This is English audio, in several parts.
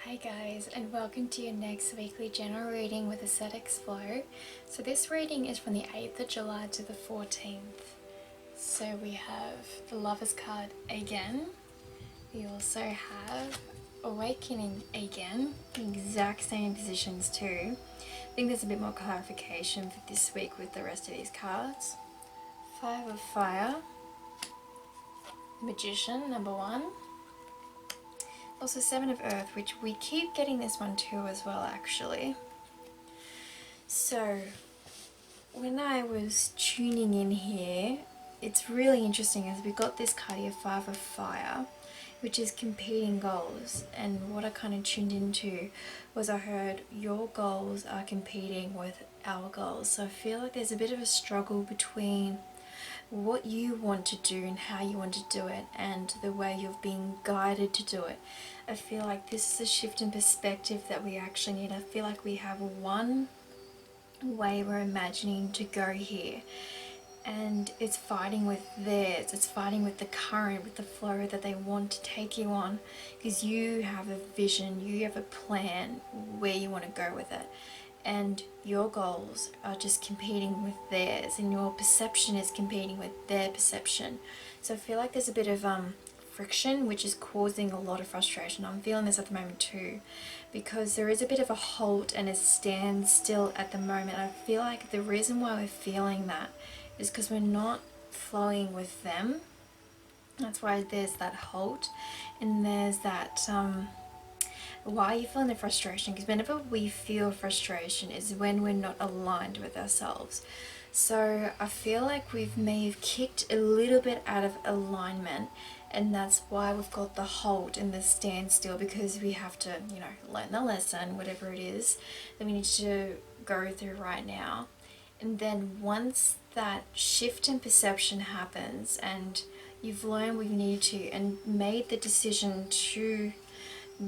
Hi guys, and welcome to your next weekly general reading with Aesthetics Flow. So this reading is from the 8th of July to the 14th. So we have the Lovers card again. We also have Awakening again, the exact same positions too. I think there's a bit more clarification for this week with the rest of these cards. Five of Fire, Magician number 1. Also Seven of Earth, which we keep getting this one too as well actually. So when I was tuning in here, it's really interesting as we got this card here, Five of Fire, which is competing goals. And what I kind of tuned into was I heard your goals are competing with our goals. So I feel like there's a bit of a struggle between what you want to do and how you want to do it and the way you're being guided to do it. I feel like this is a shift in perspective that we actually need. I feel like we have one way we're imagining to go here, and it's fighting with theirs. It's fighting with the current, with the flow that they want to take you on, because you have a vision, you have a plan where you want to go with it, and your goals are just competing with theirs, and your perception is competing with their perception. So I feel like there's a bit of friction, which is causing a lot of frustration. I'm feeling this at the moment too, because there is a bit of a halt and a standstill at the moment. I feel like the reason why we're feeling that is because we're not flowing with them. That's why there's that halt, and there's that why are you feeling the frustration? Because whenever we feel frustration is when we're not aligned with ourselves. So I feel like we may have kicked a little bit out of alignment, and that's why we've got the halt and the standstill, because we have to, learn the lesson, whatever it is that we need to go through right now. And then once that shift in perception happens and you've learned what you need to and made the decision to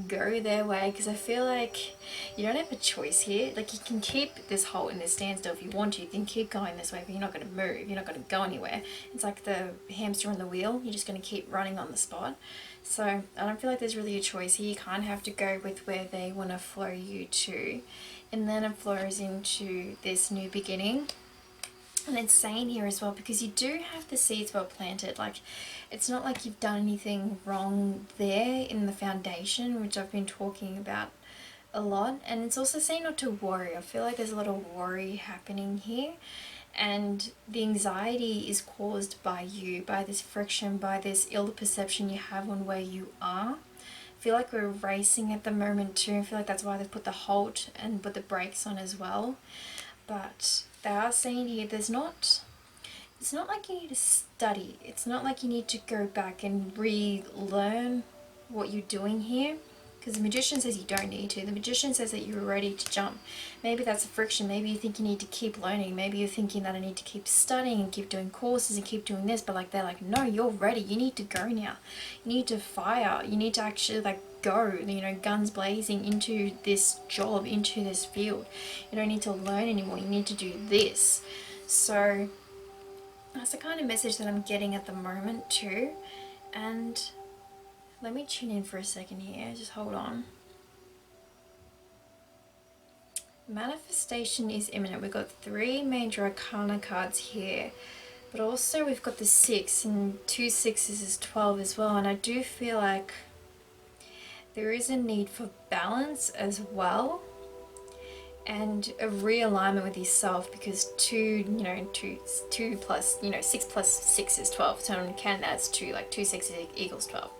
go their way, because I feel like you don't have a choice here. Like, you can keep this halt in this standstill if you want to. You can keep going this way, but you're not going to move. You're not going to go anywhere. It's like the hamster on the wheel. You're just going to keep running on the spot. So I don't feel like there's really a choice here. You can't have to go with where they want to flow you to. And then it flows into this new beginning. And it's saying here as well, because you do have the seeds well planted. Like, it's not like you've done anything wrong there in the foundation, which I've been talking about a lot. And it's also saying not to worry. I feel like there's a lot of worry happening here, and the anxiety is caused by you, by this friction, by this ill perception you have on where you are. I feel like we're racing at the moment too. I feel like that's why they've put the halt and put the brakes on as well. But they are saying here, it's not like you need to study. It's not like you need to go back and relearn what you're doing here, because the Magician says you don't need to. The Magician says that you're ready to jump. Maybe that's a friction. Maybe you think you need to keep learning. Maybe you're thinking that I need to keep studying and keep doing courses and keep doing this, but like they're like, no, you're ready. You need to go now. You need to fire. You need to actually go, guns blazing into this job, into this field. You don't need to learn anymore. You need to do this. So that's the kind of message that I'm getting at the moment too. And let me tune in for a second here, just hold on. Manifestation is imminent. We've got 3 major arcana cards here, but also we've got the 6, and 2 sixes is 12 as well. And I do feel like there is a need for balance as well, and a realignment with yourself, because 2 plus, 6 plus 6 is 12. So on Canada that's 2, like 2 6 equals 12.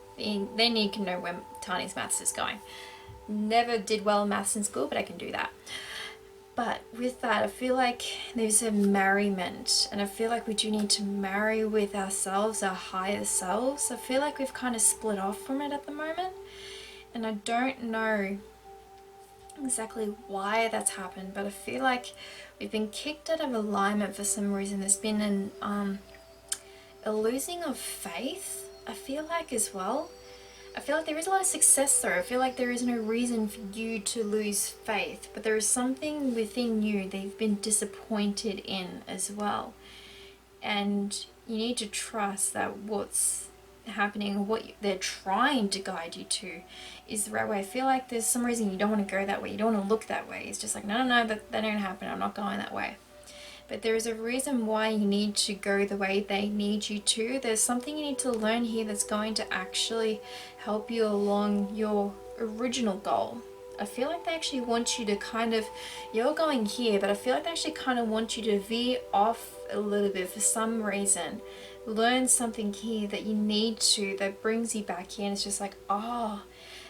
Then you can know where Tani's maths is going. Never did well in maths in school, but I can do that. But with that, I feel like there's a marryment, and I feel like we do need to marry with ourselves, our higher selves. I feel like we've kind of split off from it at the moment, and I don't know exactly why that's happened, but I feel like we've been kicked out of alignment for some reason. There's been a losing of faith, I feel like, as well. I feel like there is a lot of success though. I feel like there is no reason for you to lose faith, but there is something within you that you've been disappointed in as well. And you need to trust that what's happening, or what they're trying to guide you to is the right way. I feel like there's some reason you don't want to go that way, you don't want to look that way. It's just like, no, no, no, that don't happen, I'm not going that way. But there is a reason why you need to go the way they need you to. There's something you need to learn here that's going to actually help you along your original goal. I feel like they actually want you to kind of, you're going here, but I feel like they actually kind of want you to veer off a little bit for some reason. Learn something here that you need to, that brings you back here, and it's just like, oh,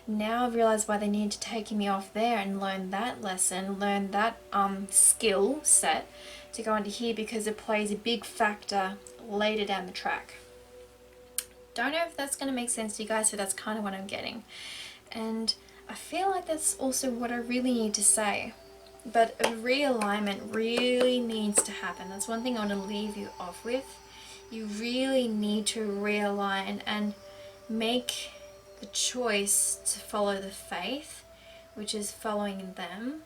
now I realize why they need to take me off there and learn that lesson, learn that skill set to go into here, because it plays a big factor later down the track. Don't know if that's going to make sense to you guys, but that's kind of what I'm getting. And I feel like that's also what I really need to say. But a realignment really needs to happen. That's one thing I want to leave you off with. You really need to realign and make the choice to follow the faith, which is following them.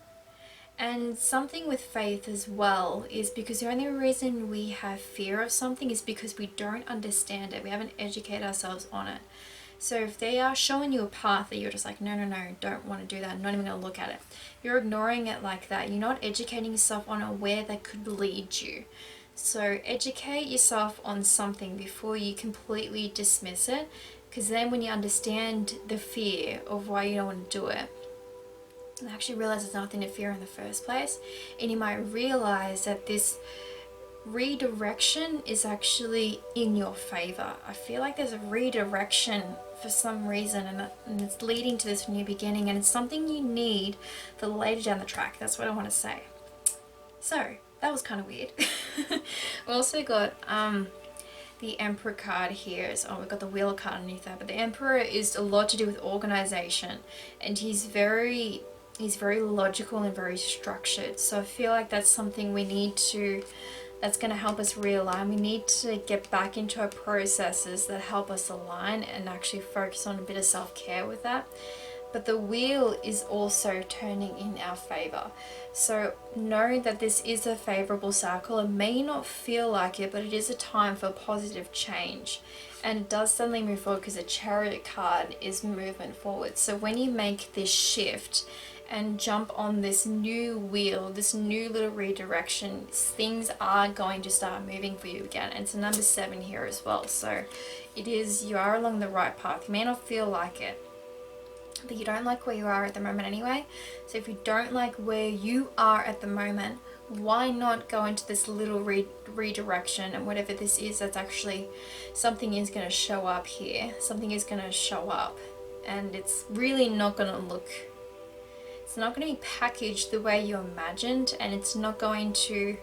And something with faith as well is because the only reason we have fear of something is because we don't understand it. We haven't educated ourselves on it. So if they are showing you a path that you're just like, no, no, no, don't want to do that, I'm not even going to look at it. You're ignoring it like that. You're not educating yourself on where that could lead you. So educate yourself on something before you completely dismiss it. Because then when you understand the fear of why you don't want to do it, and actually realize there's nothing to fear in the first place, and you might realize that this redirection is actually in your favor. I feel like there's a redirection for some reason, and it's leading to this new beginning, and it's something you need for later down the track. That's what I want to say. So that was kind of weird. We also got the Emperor card here. So we've got the Wheel card underneath that, but the Emperor is a lot to do with organization, and he's very logical and very structured. So I feel like that's something we need to, that's going to help us realign. We need to get back into our processes that help us align and actually focus on a bit of self-care with that. But the wheel is also turning in our favor. So know that this is a favorable cycle. It may not feel like it, but it is a time for positive change. And it does suddenly move forward because the Chariot card is movement forward. So when you make this shift and jump on this new wheel, this new little redirection, things are going to start moving for you again. And it's a number 7 here as well. So it is, you are along the right path. You may not feel like it, but you don't like where you are at the moment anyway. So if you don't like where you are at the moment, why not go into this little redirection, and whatever this is, that's actually, something is going to show up here. Something is going to show up, and it's really not going to look, it's not going to be packaged the way you imagined, and it's not going to,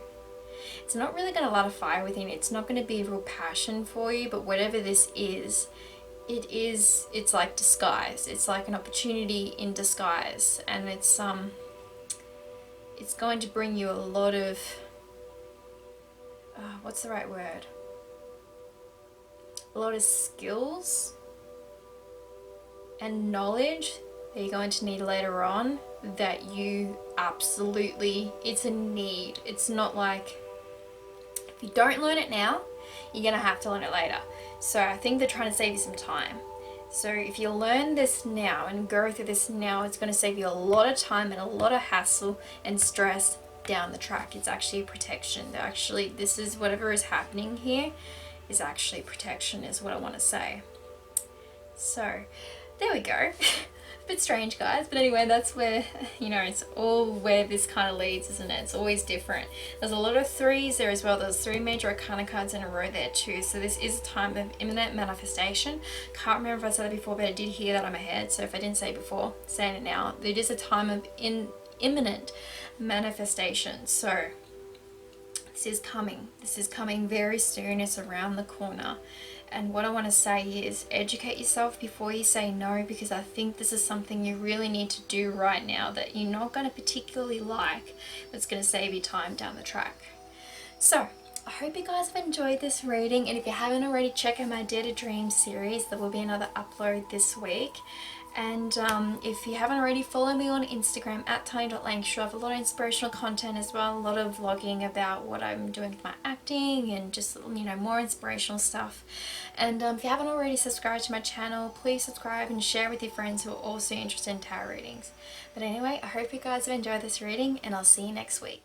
it's not really going to light a fire within it. It's not going to be a real passion for you, but whatever this is, it's like disguise. It's like an opportunity in disguise, and it's going to bring you a lot of, what's the right word? A lot of skills and knowledge that you're going to need later on, that you absolutely, it's a need. It's not like, if you don't learn it now, you're going to have to learn it later. So I think they're trying to save you some time. So if you learn this now and go through this now, it's going to save you a lot of time and a lot of hassle and stress down the track. It's actually protection. They're actually, this is, whatever is happening here is actually protection, is what I want to say. So there we go. A bit strange, guys, but anyway, that's where, you know, it's all where this kind of leads, isn't it? It's always different. There's a lot of 3s there as well. There's 3 major arcana cards in a row there too. So this is a time of imminent manifestation. Can't remember if I said it before, but I did hear that on my head. So if I didn't say it before, saying it now. It is a time of imminent manifestation. So this is coming. This is coming very soon. It's around the corner. And what I want to say is educate yourself before you say no, because I think this is something you really need to do right now that you're not going to particularly like, but it's going to save you time down the track. So I hope you guys have enjoyed this reading, and if you haven't already, check out my Dare to Dream series. There will be another upload this week. And if you haven't already, follow me on Instagram at tiny.langshaw. I have a lot of inspirational content as well, a lot of vlogging about what I'm doing with my acting and just, you know, more inspirational stuff. And if you haven't already subscribed to my channel, please subscribe and share with your friends who are also interested in tarot readings. But anyway, I hope you guys have enjoyed this reading, and I'll see you next week.